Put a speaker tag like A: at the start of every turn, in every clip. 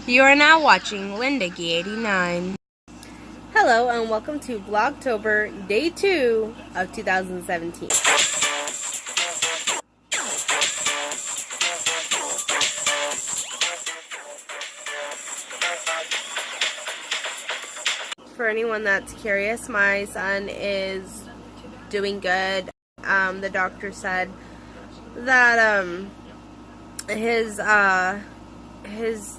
A: You are now watching Linda G89. Hello and welcome to Vlogtober Day 2 of 2017. For anyone that's curious, my son is doing good. The doctor said that his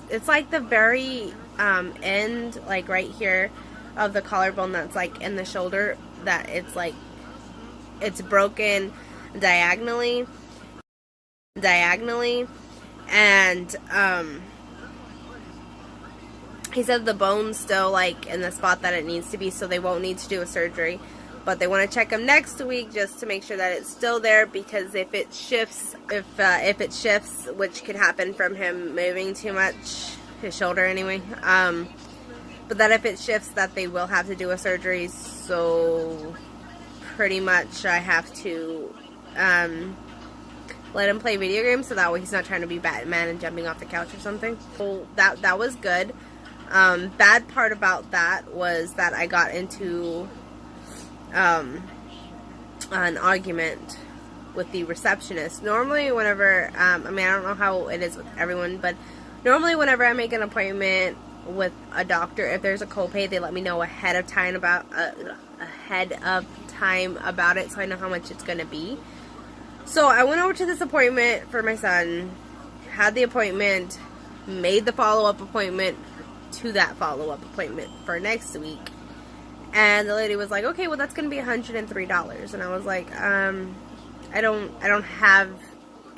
A: it's like the very end, like right here of the collarbone that's like in the shoulder, that it's like it's broken diagonally, and he said the bone's still like in the spot that it needs to be, so they won't need to do a surgery, but they want to check him next week just to make sure that it's still there, because if it shifts, which could happen from him moving too much, his shoulder anyway, but that if it shifts, that they will have to do a surgery. So pretty much I have to let him play video games so that way he's not trying to be Batman and jumping off the couch or something. So that was good. Bad part about that was that I got into an argument with the receptionist. Normally whenever, I mean, I don't know how it is with everyone, but normally whenever I make an appointment with a doctor, if there's a copay, they let me know ahead of time about it, so I know how much it's going to be. So I went over to this appointment for my son, had the appointment, made the follow-up appointment to that follow-up appointment for next week, and the lady was like, okay, well that's going to be $103, and I was like, I don't have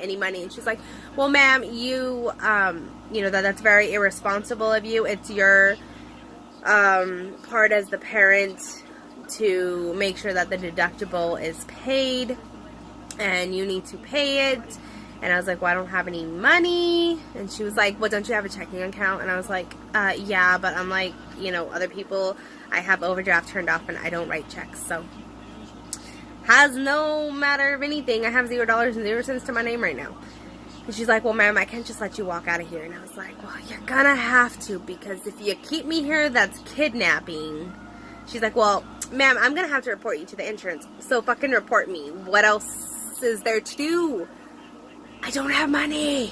A: any money. And she's like, well ma'am, you know, that's very irresponsible of you. It's your part as the parent to make sure that the deductible is paid, and you need to pay it. And I was like, well, I don't have any money. And she was like, well, don't you have a checking account? And I was like, yeah, but I'm like, you know, other people, I have overdraft turned off and I don't write checks, so has no matter of anything. I have $0.00 to my name right now. And she's like, well ma'am, I can't just let you walk out of here. And I was like, well, you're gonna have to, because if you keep me here, that's kidnapping. She's like, well ma'am, I'm gonna have to report you to the insurance, so fucking report me. What else is there to do? I don't have money.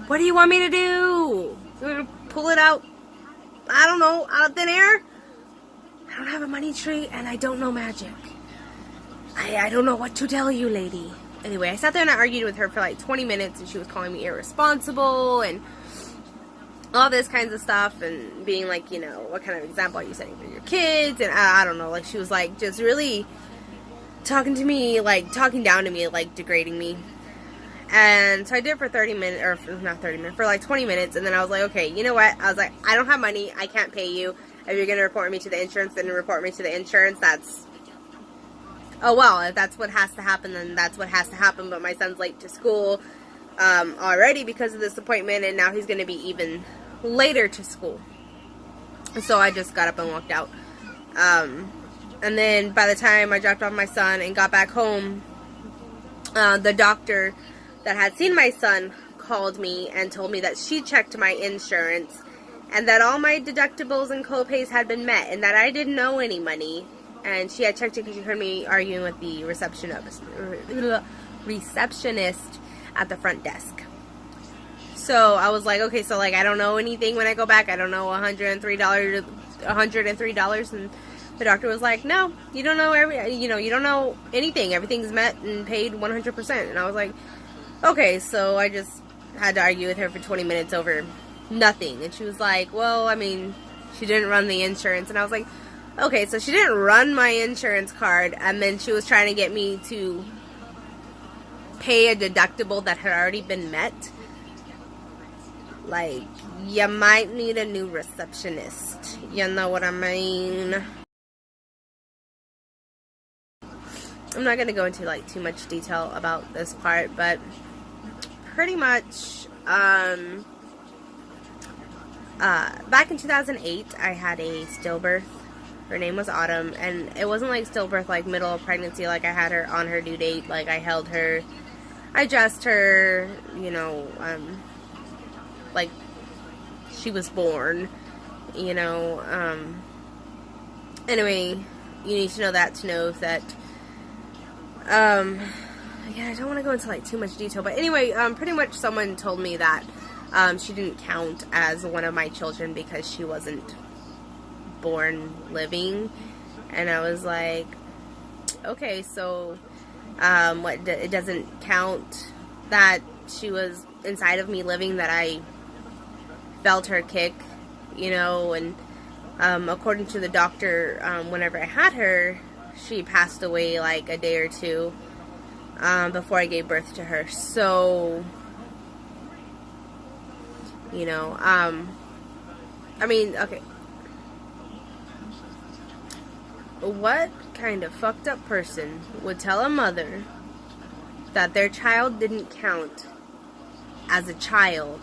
A: What do you want me to do? You want me to pull it out, I don't know, out of thin air? I don't have a money tree and I don't know magic. I don't know what to tell you, lady. Anyway, I sat there and I argued with her for like 20 minutes, and she was calling me irresponsible and all this kinds of stuff, and being like, you know, what kind of example are you setting for your kids? And I don't know, like, she was like just really talking to me, like talking down to me, like degrading me. And so I did it for 30 minutes, or not 30 minutes, for like 20 minutes, and then I was like, okay, you know what? I was like, I don't have money, I can't pay you. If you're going to report me to the insurance, then report me to the insurance. That's, oh well, if that's what has to happen, then that's what has to happen. But my son's late to school already because of this appointment, and now he's going to be even later to school. So I just got up and walked out. And then by the time I dropped off my son and got back home, the doctor that had seen my son called me and told me that she checked my insurance and that all my deductibles and copays had been met, and that I didn't owe any money. And she had checked it because she heard me arguing with the receptionist at the front desk. So I was like, okay, so like I don't know anything when I go back. I don't know $103, and the doctor was like, no, you don't know you don't know anything. Everything's met and paid 100%. And I was like, okay, so I just had to argue with her for 20 minutes over nothing. And she was like, well, I mean, she didn't run the insurance. And I was like, okay, so she didn't run my insurance card, and then she was trying to get me to pay a deductible that had already been met. Like, you might need a new receptionist. You know what I mean? I'm not going to go into like too much detail about this part, but pretty much back in 2008 I had a stillbirth. Her name was Autumn, and it wasn't like stillbirth like middle of pregnancy, like I had her on her due date. Like I held her, I dressed her, you know, like she was born, you know. Anyway, you need to know that yeah, I don't want to go into like too much detail, but anyway, pretty much someone told me that she didn't count as one of my children because she wasn't born living, and I was like, okay, so what, it doesn't count that she was inside of me living, that I felt her kick, you know. And according to the doctor, whenever I had her, she passed away like a day or two before I gave birth to her. So, you know, I mean, okay, what kind of fucked up person would tell a mother that their child didn't count as a child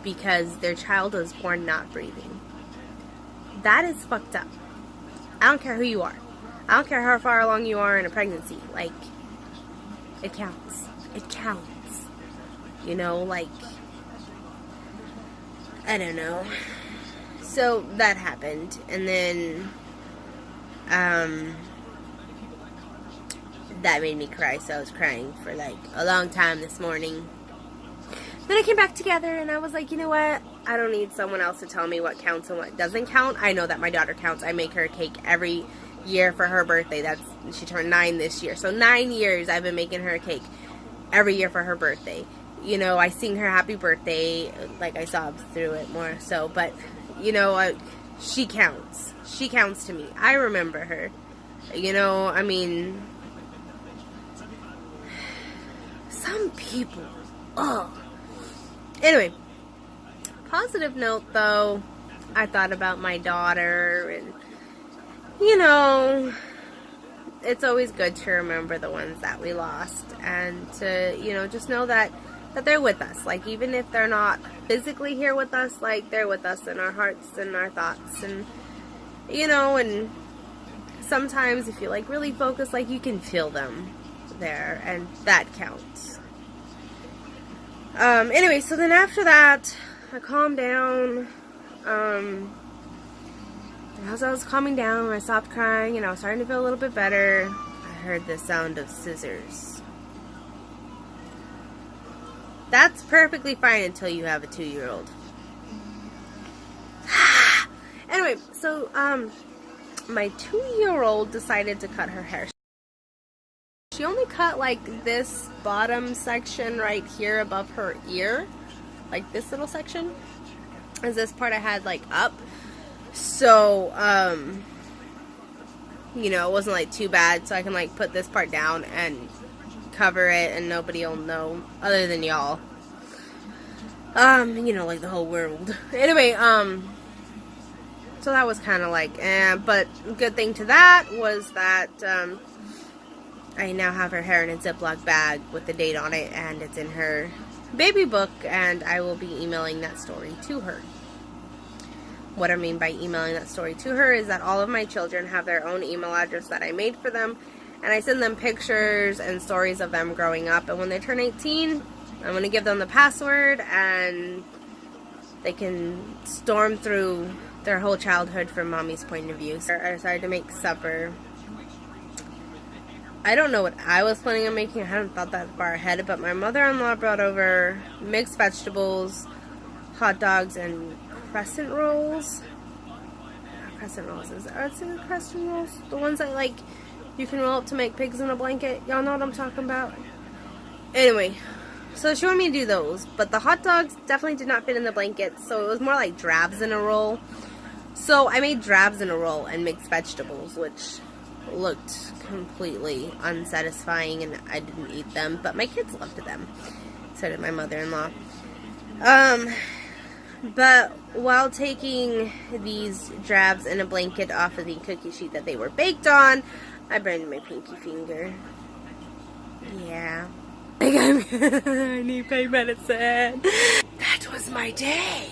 A: because their child was born not breathing? That is fucked up. I don't care who you are. I don't care how far along you are in a pregnancy. Like, it counts. It counts. You know, like, I don't know. So that happened, and then that made me cry, so I was crying for like a long time this morning. Then I came back together and I was like, you know what? I don't need someone else to tell me what counts and what doesn't count. I know that my daughter counts. I make her a cake every year for her birthday. She turned 9 this year. So 9 years I've been making her a cake every year for her birthday. You know, I sing her happy birthday, like I sobbed through it more so, but you know, she counts. She counts to me. I remember her. You know, I mean, some people, ugh. Anyway, positive note though, I thought about my daughter, and you know, it's always good to remember the ones that we lost, and to, you know, just know that they're with us. Like, even if they're not physically here with us, like, they're with us in our hearts and our thoughts, and you know, and sometimes if you like really focus, like, you can feel them there, and that counts. Anyway, so then after that, I calmed down. As I was calming down, I stopped crying, and I was starting to feel a little bit better. I heard the sound of scissors. That's perfectly fine until you have a 2-year-old. Anyway, so, my 2-year-old decided to cut her hair. She only cut like this bottom section right here above her ear, like this little section, as this part I had like up. So you know, it wasn't like too bad, so I can like put this part down and cover it and nobody will know other than y'all. You know, like the whole world. Anyway, so that was kind of like but good thing to that was that I now have her hair in a Ziploc bag with the date on it, and it's in her baby book, and I will be emailing that story to her. What I mean by emailing that story to her is that all of my children have their own email address that I made for them, and I send them pictures and stories of them growing up, and when they turn 18, I'm going to give them the password, and they can storm through their whole childhood from mommy's point of view. So I decided to make supper. I don't know what I was planning on making. I hadn't thought that far ahead, but my mother-in-law brought over mixed vegetables, hot dogs, and crescent rolls. Not crescent rolls. Are it crescent rolls? The ones that, like, you can roll up to make pigs in a blanket. Y'all know what I'm talking about? Anyway, so she wanted me to do those, but the hot dogs definitely did not fit in the blanket, so it was more like drabs in a roll. So I made drabs in a roll and mixed vegetables, which looked completely unsatisfying, and I didn't eat them, but my kids loved them. So did my mother-in-law. But while taking these drabs in a blanket off of the cookie sheet that they were baked on, I burned my pinky finger. Yeah. I need pain medicine. That was my day.